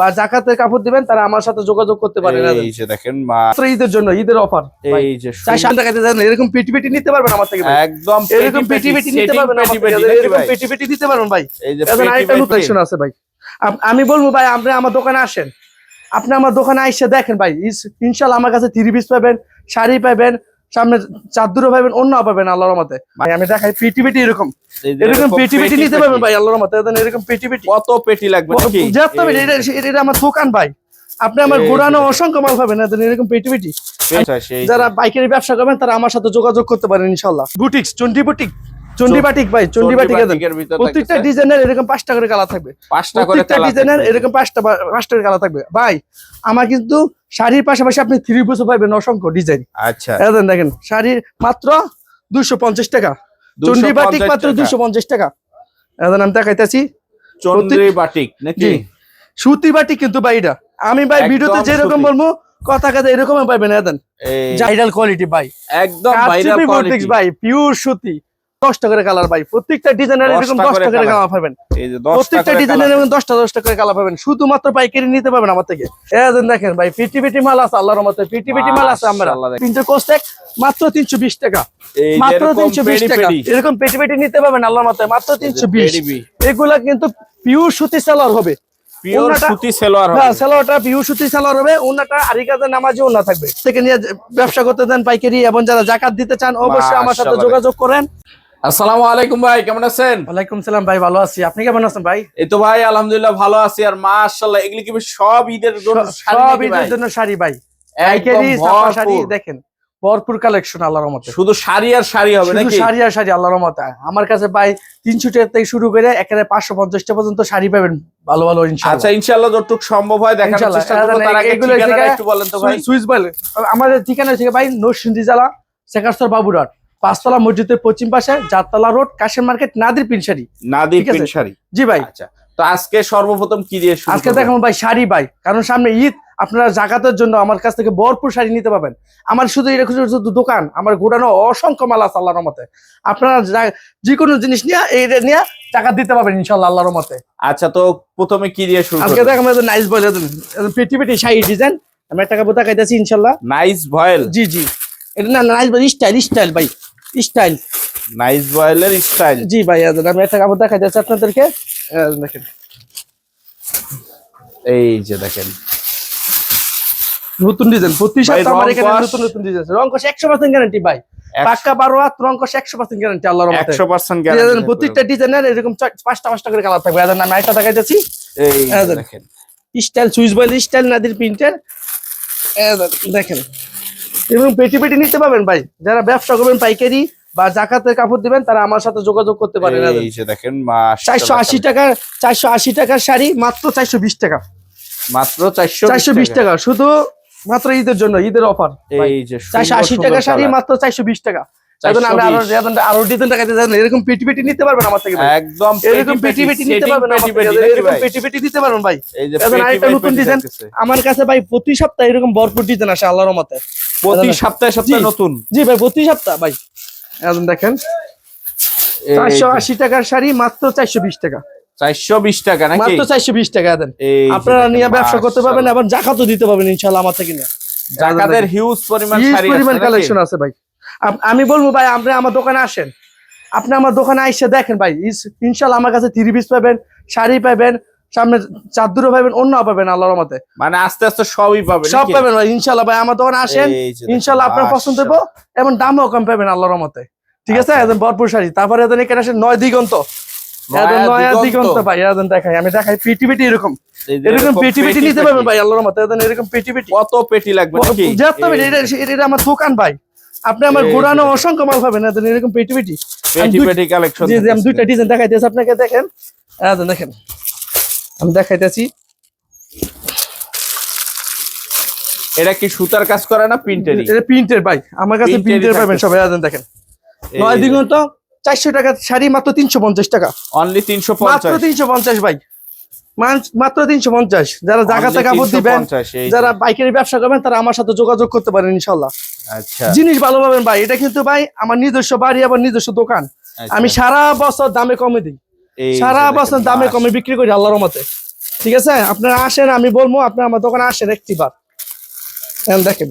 বা জাকাতের কাপড় দিবেন তারা আমার সাথে যোগাযোগ করতে পারেন। এই যে দেখেন মাত্র ঈদের জন্য, ঈদের অফার। এই যে 400 টাকাতে এরকম পেটি পেটি নিতে পারবেন আমার থেকে ভাই। একদম এরকম পেটি পেটি নিতে পারবেন আমার থেকে, এরকম পেটি পেটি নিতে পারবেন ভাই। এই যে আরেকটা নতুন কালেকশন আছে ভাই। আমি বলবো ভাই আপনি আমার দোকানে আসেন, আপনি আমার দোকানে এসে দেখেন ভাই, ইনশাআল্লাহ আমার কাছে 3 পিস পাবেন, শাড়ি পাবেন, সামনে চাদরও পাবেন, অন্যও পাবেন আল্লাহর রহমতে। ভাই আমি দেখাই পেটি পেটি এরকম পেটি পেটি নিতে পারবেন ভাই আল্লাহর রহমতে। এরকম পেটি পেটি কত পেটি লাগবে নাকি? যত পেটি, এটা আমার দোকান ভাই, আপনি আমার গোডাউনে অসংখ্য মাল পাবেন এরকম পেটি পেটি। যারা পাইকারি ব্যবসা করবেন তারা আমার সাথে যোগাযোগ করতে পারেন ইনশাআল্লাহ। বুটিক্স, চন্ডি বুটিক, চন্ডি বাটিক ভাই, চন্ডি বাটিকের প্রত্যেকটা ডিজাইনের এরকম 5টা করে কালার থাকবে, 5টা করে ডিজাইনের এরকম 5টা করে কালার থাকবে ভাই। আমার কিন্তু শাড়ির পাশাপাশি আপনি 3 পিসও পাবেন অসংখ্য ডিজাইন। আচ্ছা দেখেন শাড়ির মাত্র 250 টাকা, চন্ডি বাটিক মাত্র 250 টাকা। আমি দেখাইতেছি চন্ডি বাটিক নাকি সুতি বাটিক কিন্তু ভাই, এটা আমি ভাই ভিডিওতে যেরকম বলবো কথা কথা এরকম পাবেন। ভাইরাল কোয়ালিটি ভাই, একদম ভাইরাল কোয়ালিটি ভাই, পিওর সুতি। 10টা করে কালার ভাই, প্রত্যেকটা ডিজাইনের এরকম 10টা করে কালার পাবেন। এই যে প্রত্যেকটা ডিজাইনের এরকম 10টা করে কালার পাবেন, শুধুমাত্র পাইকারি নিতে পারবেন আমার থেকে। দেখেন ভাই পিটি পিটি মাল আছে আল্লাহর রহমতে, পিটি পিটি মাল আছে। আমরা প্রিন্টের কোস্টেক মাত্র 320 টাকা, মাত্র 320 টাকা। এরকম পেটি পেটি নিতে পারবেন আল্লাহর রহমতে মাত্র 320। এগুলা কিন্তু পিওর সুতি সেলার হবে, পিওর সুতি সেলোয়ার হবে। হ্যাঁ সেলোয়ারটা পিওর সুতি সেলোয়ার হবে। ওন্নাটা আরি কাজের নামাজি ওন্না থাকবে। থেকে নিয়ে ব্যবসা করতে দেন পাইকারি, এবং যারা জাকাত দিতে চান অবশ্যই আমার সাথে যোগাযোগ করেন। আসসালামু আলাইকুম ভাই, কেমন আছেন? ওয়ালাইকুম সালাম ভাই, ভালো আছি, আপনি কেমন আছেন ভাই? এই তো ভাই আলহামদুলিল্লাহ ভালো আছি। আর মাশাআল্লাহ এগুলি কি সব ঈদের জন্য শাড়ি? সব ঈদের জন্য শাড়ি ভাই, পাইকারি ছাপা শাড়ি। দেখেন ভরপুর কালেকশন আল্লাহর রহমতে। শুধু শাড়ি আর শাড়ি হবে নাকি? শাড়ি আর শাড়ি আল্লাহর রহমতে। আমার কাছে ভাই 300 টাকা থেকে শুরু করে একেবারে 550 টাকা পর্যন্ত শাড়ি পাবেন ভালো ভালো ইনশাআল্লাহ। আচ্ছা ইনশাআল্লাহ যতটুকু সম্ভব হয় দেখানোর চেষ্টা করব। তার আগে ঠিকানাটা একটু বলেন তো ভাই। সুইস বল আমাদের ঠিকানা থেকে ভাই নরসিংদী জেলা শেখারচর বাবুরহাট, 5তলা মসজিদের পশ্চিম পাশে, 4তলা রোড, কাশেম মার্কেট, নাদির পিনশারি। নাদির পিনশারি, জি ভাই। আচ্ছা তো আজকে সর্বপ্রথম কি দিয়ে শুরু? আজকে দেখাবো ভাই শাড়ি ভাই, কারণ সামনে ঈদ, আপনারা জাকাতের জন্য আমার কাছ থেকে ভরপুর শাড়ি নিতে পাবেন। আমার শুধু এরকম শুধু দোকান, আমার গোডাউনে অসংখ্য মাল আছে আল্লাহর রহমতে। আপনারা যে কোনো জিনিস নিয়ে নিয়ে জাকাত দিতে পারবেন ইনশাআল্লাহ আল্লাহর রহমতে। আচ্ছা তো প্রথমে কি দিয়ে শুরু? আজকে দেখাবো নাইস বয়েল, পেটি পেটি শাড়ি ডিজাইন। আমি একটা কাপড় দেখাইতেছি ইনশাআল্লাহ। নাইস বয়েল, জি জি, এটা না নাইস বয়েল, স্টাইল ভাই, স্টাইল নাইস বয়েলের স্টাইল। জি ভাই আমি একটা কাপড় দেখাইতেছি আপনাদেরকে। দেখেন এই যে দেখেন নতুন ডিজাইন, প্রতি সপ্তাহে আমার এখানে নতুন নতুন ডিজাইন। রং কষ 100% গ্যারান্টি ভাই, পাক্কা 12 হাত রং কষ 100% গ্যারান্টি আল্লাহর রহমতে। 100% গ্যারান্টি। প্রত্যেকটা ডিজাইনের এরকম 5টা করে কালার থাকবে। আমি একটা দেখাইতেছি। এই দেখেন style Swiss boil style Nadir printer. দেখেন এবং পেটি পেটি নিতে পারবেন ভাই, যারা ব্যবসা করবেন পাইকারি বা জাকাতের কাপড় দিবেন তারা আমার সাথে যোগাযোগ করতে পারেন। এই যে দেখেন মাশাআল্লাহ 480 টাকার শাড়ি মাত্র 420 টাকা, মাত্র 420 টাকা, শুধু মাত্র ঈদের জন্য, ঈদের অফার। এই যে 480 টাকার শাড়ি মাত্র 420 টাকা। আরো ডিজাইন দেখাইতে চান এরকম পেটি পেটি নিতে পারবেন আমার থেকে, একদম এরকম পেটি পেটি নিতে পারবেন আমার থেকে, এরকম পেটি পেটি নিতে পারবেন ভাই। এই যে আরেকটা নতুন ডিজাইন আমার কাছে ভাই, প্রতি সপ্তাহে এরকম ভরপুর ডিজাইন আসে আল্লাহর রহমতে। প্রতি সপ্তাহে সপ্তাহে নতুন। জি ভাই প্রতি সপ্তাহ ভাই। এখন দেখেন 480 টাকার শাড়ি মাত্র 420 টাকা, 420 টাকা নাকি? মাত্র 420 টাকা দেন। আপনারা নিয়ে ব্যবসা করতে পারবেন এবং জাকাতও দিতে পারবেন ইনশাআল্লাহ আমার থেকে নিয়ে। জাকাতের হিউজ পরিমাণ শাড়ি কালেকশন আছে ভাই। আমি বলবো ভাই আপনি আমার দোকানে আসেন, আপনি আমার দোকানে এসে দেখেন ভাই, ইনশাআল্লাহ আমার কাছে 3 পিস পাবেন, শাড়ি পাবেন, সামনে চাদরও পাবেন, অন্যও পাবেন আল্লাহর রহমতে। মানে আস্তে আস্তে সবই পাবেন, সব পাবেন ভাই ইনশাআল্লাহ। ভাই আমার দোকানে আসেন, ইনশাআল্লাহ আপনার পছন্দ হবে এবং দামও কম পাবেন আল্লাহর রহমতে। ঠিক আছে, একদম ভরপুর শাড়ি। তারপরে এখানে আসেন 9 দিগন্ত, ভাই দেখাই, আমি দেখাই পেটি পেটি এরকম পেটি পেটি নিতে পারবেন ভাই আল্লাহর রহমতে। এরকম পেটি পেটি কত পেটি লাগবে নাকি? যত পেটি, এটা আমার দোকান ভাই, আপনি আমার গোডাউনে অসংখ্য মাল পাবেন এরকম পেটি পেটি কালেকশন। জি জি, আমি 2টা ডিজাইন দেখাইতেছি আপনাকে। দেখেন দেখেন আমি দেখাইতেছি। এটা কি সুতার কাজ করে না প্রিন্টেরই? এটা প্রিন্টের ভাই, আমার কাছে প্রিন্টের পাবেন সবাই। দেখেন 9 দিগন্ত 400 টাকা শাড়ি মাত্র 350 টাকা, অনলি 350, মাত্র 350 ভাই, মাত্র 350। যারা জাকাতে কাপড় দিবেন, যারা পাইকারি ব্যবসা করবেন তারা আমার সাথে যোগাযোগ করতে পারেন ইনশাআল্লাহ। আচ্ছা জিনিস ভালো পাবেন ভাই। এটা কিন্তু ভাই আমার নিজস্ব বাড়ি, আবার নিজস্ব দোকান। আমি সারা বছর দামে কমে দিই, সারা বছর দামে কমে বিক্রি করি আল্লাহর রহমতে। ঠিক আছে, আপনারা আসেন, আমি বলবো আপনারা আমার দোকানে আসেন একটিবার। দেখেন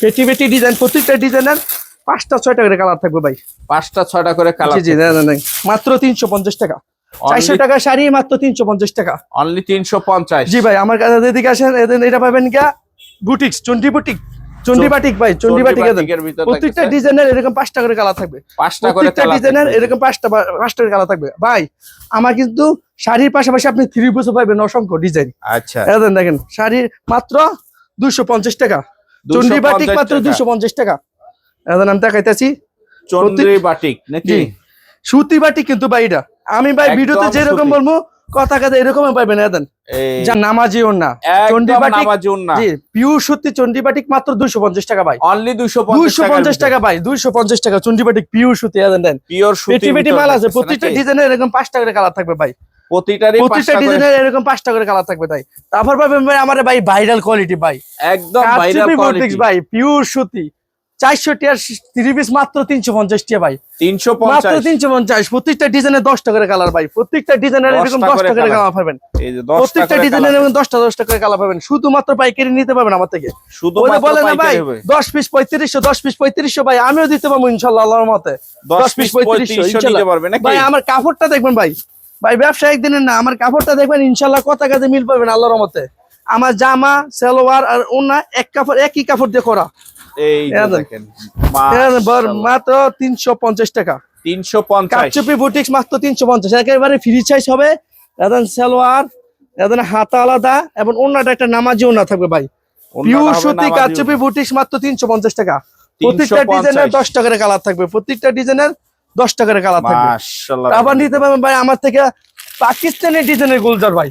পেটি পেটি ডিজাইন, প্রত্যেকটা ডিজাইনের 5টা 6টা করে কালার থাকবে ভাই। 5টা 6টা করে কালার। জি জি, মাত্র 350 টাকা। 400 টাকা শাড়ি মাত্র 350 টাকা। অনলি 350। জি ভাই, আমার কাছে এদিকে আসেন, এটা পাবেন গিয়া বুটিক্স, চন্ডি বুটিক, চন্ডি বাটিক ভাই, চন্ডি বাটিক। প্রত্যেকটা ডিজাইনের এরকম 5টা করে কালার থাকবে। 5টা করে ডিজাইনের এরকম 5টা করে কালার থাকবে ভাই। আমার কিন্তু শাড়ির পাশাপাশি আপনি 3 পিসও পাবেন, অসংখ্য ডিজাইন। আচ্ছা, দেখেন শাড়ির মাত্র 250 টাকা, চন্ডি বাটিক মাত্র 250 টাকা। আমি দেখাইতেছি চন্ডি বাটিক নাকি সুতি বাটিক, কিন্তু ভাই এটা আমি ভাই ভিডিওতে যেরকম বলবো কথা কথা এরকম পাবেন। যা নামাজি ওন্না, চন্ডি বাটিক, জি পিওর সুতি চন্ডি বাটিক মাত্র 250 টাকা ভাই। অনলি 250 টাকা ভাই, 250 টাকা চন্ডি বাটিক পিওর সুতি। দেন পিওর সুতি পেটি পেটি মাল আছে, প্রত্যেকটা ডিজাইনের এরকম 5টা করে কালার থাকবে ভাই। প্রত্যেকটা ডিজাইনের এরকম 5টা করে কালার থাকবে তাই। তারপর পাবেন ভাই আমার ভাই ভাইরাল কোয়ালিটি ভাই, একদম ভাইরাল কোয়ালিটি ভাই, পিওর সুতি 400 টাকা 3 পিস মাত্র 350 টাকা ভাই। 350 মাত্র 350। প্রত্যেকটা ডিজাইনের 10টা করে কালার ভাই, প্রত্যেকটা ডিজাইনের এরকম 10টা করে কালার পাবেন। এই যে প্রত্যেকটা ডিজাইনের এরকম 10টা করে কালার পাবেন। শুধুমাত্র পাইকারি নিতে পারবেন আমার থেকে। শুধুমাত্র বলে না ভাই পাইকারি 10 পিস 3500, 10 পিস 3500 ভাই, আমিও দিতে পারবো ইনশাআল্লাহ আল্লাহর রহমতে। 10 পিস 3500 দিতে পারবেন নাকি ভাই? আমার কাপড়টা দেখবেন ভাই, ভাই ব্যবসা একদিনের না, আমার কাপড়টা দেখবেন ইনশাআল্লাহ কথা কাজে মিল পাবেন আল্লাহর রহমতে। আমার জামা সালোয়ার আর ওন্না এক কাপড়, একই কাপড় দিয়ে করা। এই দেখেন মাত্র 350 টাকা। 350 কারচুপি বুটিক্স মাত্র 350, একেবারে ফ্রি সাইজ হবে। সালোয়ার হাতা আলাদা এবং ওন্নাটা একটা নামাজি ওন্না থাকবে ভাই। পিওর সুতি কারচুপি বুটিক্স মাত্র 350 টাকা। প্রত্যেকটা ডিজাইনের 10টা করে কালার থাকবে, প্রত্যেকটা ডিজাইনের 10টা করে কালার থাকবে। মাশাআল্লাহ। আবার নিতে পারবেন ভাই আমার থেকে পাকিস্তানি ডিজাইনের গুলজার ভাই,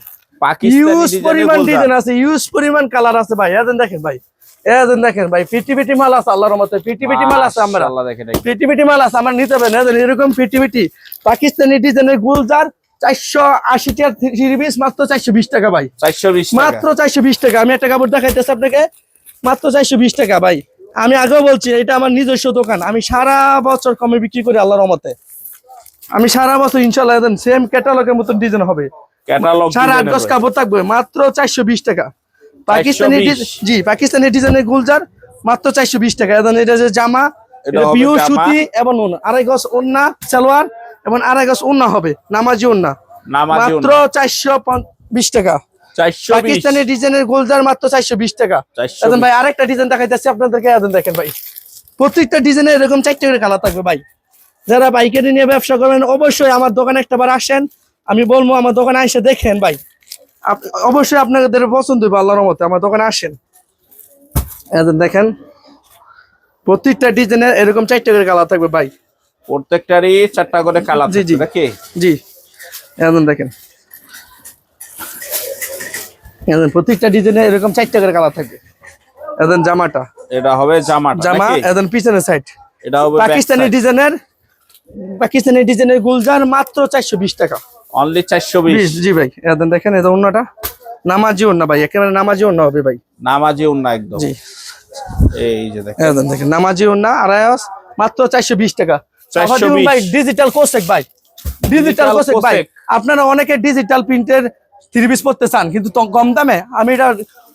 ইউজ পরিমাণ ডিজাইন আছে, ইউজ পরিমাণ কালার আছে ভাই। দেখেন ভাই, দেখেন ভাই পিটি পিটি মাল আছে আল্লাহর রহমতে, পিটি পিটি মাল আছে। আমরা পিটি পিটি মাল আছে, আমার নিতে পারেন। এরকম পিটি পিটি পাকিস্তানি ডিজাইনের গুলজার 480 টাকা 3 পিস মাত্র 420 টাকা ভাই। 420 মাত্র 420 টাকা। আমি একটা কাপড় দেখাইতেছি আপনাকে, মাত্র 420 টাকা ভাই। আমি আগেও বলছি এটা আমার নিজস্ব দোকান, আমি সারা বছর কমে বিক্রি করি আল্লাহর রহমতে। আমি সারা বছর ইনশাআল্লাহ সেম ক্যাটালগের মতন ডিজাইন হবে, সারা 8 গজ কাপড় থাকবে, মাত্র 420 টাকা। পাকিস্তানি জি পাকিস্তানি ডিজাইনের গুলজার মাত্র 420 টাকা। এটা যে জামা, এটা পিওর সুতি এবং ওন্না, 2.5 গজ ওন্না সালোয়ার এবং 2.5 গজ ওন্না হবে, নামাজি ওন্না, মাত্র 420 টাকা। পাকিস্তানি ডিজাইনের গুলজার মাত্র 420 টাকা। ভাই আরেকটা ডিজাইন দেখাইতেছি আপনাদেরকে। দেখেন ভাই প্রত্যেকটা ডিজাইনের এরকম 4টা করে কালার থাকবে ভাই। যারা পাইকারি নিয়ে ব্যবসা করবেন অবশ্যই আমার দোকানে একটাবার আসেন, আমি বলবো আমার দোকানে এসে দেখেন ভাই, অবশ্যই আপনাদের পছন্দ হবে আল্লাহর রহমতে। আমার দোকানে আসেন, দেখেন প্রত্যেকটা ডিজাইনের এরকম 4টা করে কালার থাকবে ভাই, প্রত্যেকটারই 4টা করে কালার। জি জি নাকি জি। দেখেন প্রত্যেকটা ডিজাইনের এরকম 4টা করে কালার থাকবে। জামাটা এটা হবে জামা, পিছনের সাইড এটা হবে পাকিস্তানি ডিজাইনের গুলজার মাত্র 420 টাকা। অনলি 420। জি ভাই দেখেন এটা ওন্নাটা নামাজি ওন্না ভাই, একেবারে নামাজি ওন্না হবে ভাই, নামাজি ওন্না একদম। জি এই যে দেখেন নামাজি ওন্না 2.5 মাত্র 420 টাকা। ভাই ডিজিটাল কোসেক ভাই, ডিজিটাল কোসেক ভাই, আপনারা অনেকে ডিজিটাল প্রিন্টের 3 পিস পড়তে চান কিন্তু কম দামে, আমি এটা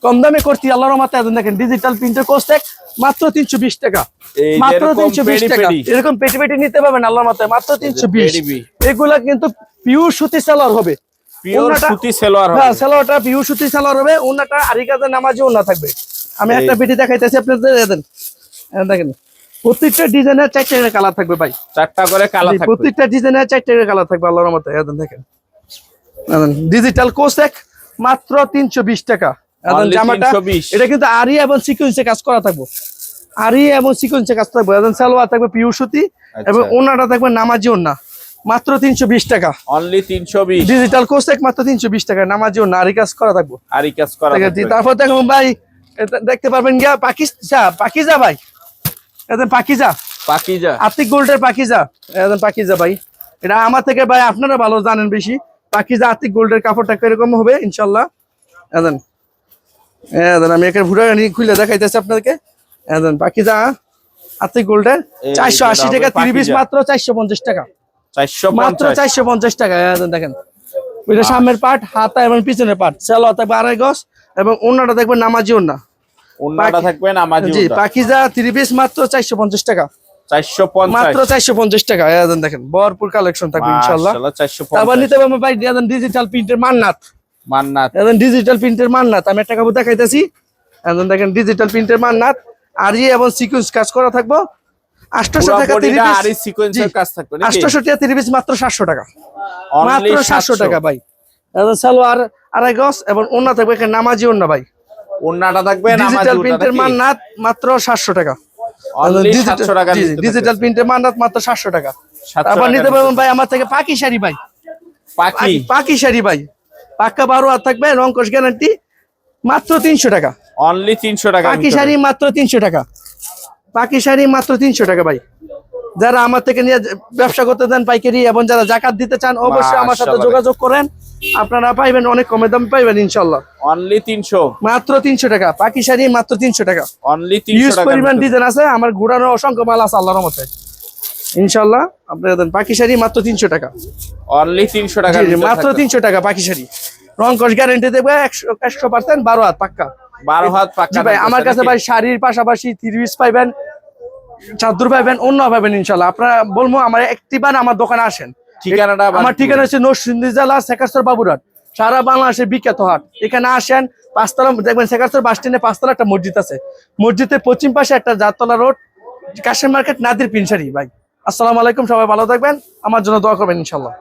কম দামে করছি আল্লাহর রহমতে। দেখেন ডিজিটাল প্রিন্টের কোসেক মাত্র 320 টাকা, মাত্র 320 টাকা। এরকম পেটি পেটি নিতে পারবেন আল্লাহর রহমতে, মাত্র 320। এগুলা কিন্তু পিওর সুতি সালোয়ার হবে, পিওর সুতি সালোয়ার হবে। হ্যাঁ সালোয়ারটা পিওর সুতি সালোয়ার হবে, ওন্নাটা আরি কাজের নামাজি ওন্না থাকবে। আমি একটা পেটি দেখাইতেছি আপনাদের। দেখেন প্রত্যেকটা ডিজাইনের 4টা করে কালার থাকবে ভাই, 4টা করে কালার থাকবে। প্রত্যেকটা ডিজাইনের 4টা করে কালার থাকবে আল্লাহর রহমতে। দেখেন ডিজিটাল কোসেক মাত্র 320 টাকা। জামাটা এটা কিন্তু আরি এবং সিকোয়েন্সে কাজ করা থাকবে, আরি এবং সিকোয়েন্সে কাজ থাকবে। সালোয়ার থাকবে পিওর সুতি এবং ওন্নাটা থাকবে নামাজি ওন্না, মাত্র 320 টাকা। অনলি 320। ডিজিটাল কোসেক মাত্র 320 টাকা, নামাজি ওন্না আরি কাজ করা থাকবে, আরি কাজ করা থাকবে। তারপর দেখুন ভাই দেখতে পারবেন গিয়া পাকিজা ভাই, পাকিজা আতিক গোল্ডের পাকিজা। পাকিজা ভাই এটা আমার থেকে ভাই আপনারা ভালো জানেন বেশি। পাকিজা আতিক গোল্ডের কাপড়টা কিরকম হবে ইনশাল্লাহ। আমি একে ভুড়া খুলে দেখাইতেছি আপনাদেরকে। পাকিজা আতিক গোল্ডের 480 টাকা 3 পিস মাত্র 450 টাকা, মাত্র 450 টাকা। দেখেন এটা সামনের পার্ট, হাতা এবং পিছনের পার্ট। সালোয়ার থাকবে 2.5 গজ এবং ওন্নাটা দেখবে নামাজি ওন্না। ওন্নাটা থাকবে নামাজি জি, ওন্না। পাকিজা 3 পিস মাত্র 450 টাকা। 450 মাত্র 450 টাকা। এই দেখেন ভরপুর কালেকশন থাকবে ইনশাআল্লাহ। মাশাআল্লাহ 450। তারপর নিতে পারবেন ভাই ডিজিটাল প্রিন্টের মান্নাত। ডিজিটাল প্রিন্টের মান্নাত আমি একটা কাপড় দেখাইতেছি। এখন দেখেন ডিজিটাল প্রিন্টের মান্নাত আরই এবং সিকোয়েন্স কাজ করা থাকবে। 800 টাকা 3 পিস আরই সিকোয়েন্সের কাজ থাকবে নাকি? 800 টাকা 3 পিস মাত্র 700 টাকা। অনলি মাত্র 700 টাকা ভাই। এখন সালোয়ার 2.5 গজ এবং ওন্না থাকবে এখানে নামাজি ওন্না ভাই। ওন্নাটা থাকবে নামাজি ওন্না। ডিজিটাল প্রিন্টের মান্নাত মাত্র 700 টাকা। অনলি 700 টাকা। ডিজিটাল প্রিন্টের মান্নাত মাত্র 700 টাকা। তারপর নিতে পারবেন ভাই আমার থেকে পাকি শাড়ি ভাই। পাকি শাড়ি ভাই, পাক্কা 12 হাত থাকবে, রংকশ গ্যারান্টি, মাত্র 300 টাকা। অনলি 300 টাকা। পাকি শাড়ি মাত্র 300 টাকা। পাকি শাড়ি মাত্র 300 টাকা ভাই। যারা আমার থেকে নিয়ে ব্যবসা করতে চান পাইকারি এবং যারা জাকাত দিতে চান অবশ্যই আমার সাথে যোগাযোগ করেন, আপনারা পাইবেন অনেক কমে দামে পাইবেন ইনশাআল্লাহ। অনলি 300, মাত্র 300 টাকা। পাকি শাড়ি মাত্র 300 টাকা। অনলি 300 টাকা। পরিমাণ ডিজাইন আছে, আমার ঘোরানো অসংখ্য মাল আছে আল্লাহর রহমতে ইনশাআল্লাহ। আপনারা দেন পাকি শাড়ি মাত্র 300 টাকা। অনলি 300 টাকা। মাত্র 300 টাকা পাকি শাড়ি। রংকশ গ্যারান্টি দেবে 100% 12 হাত পাক্কা। 12 হাত পাক্কা ভাই। আমার কাছে ভাই শাড়ির পাশাপাশি 3 পিস পাইবেন, চাদর পাইবেন, অন্য পাইবেন ইনশাআল্লাহ। আপনারা বলবো আমার একটিবার আমার দোকানে আসেন। ঠিকানাটা আমার ঠিকানা হচ্ছে নরসিংদী জেলা শেখারচর বাবুরহাট, সারা বাংলাদেশের বিখ্যাত হাট। এখানে আসেন, 5 তলা দেখবেন শেখারচর বাস স্ট্যান্ডে 5 তলা একটা মসজিদ আছে, মসজিদের পশ্চিম পাশে একটা জাততলা রোড, কাশেম মার্কেট, নাদির পিনসারি ভাই। আসসালামু আলাইকুম, সবাই ভালো থাকবেন, আমার জন্য দোয়া করবেন ইনশাআল্লাহ।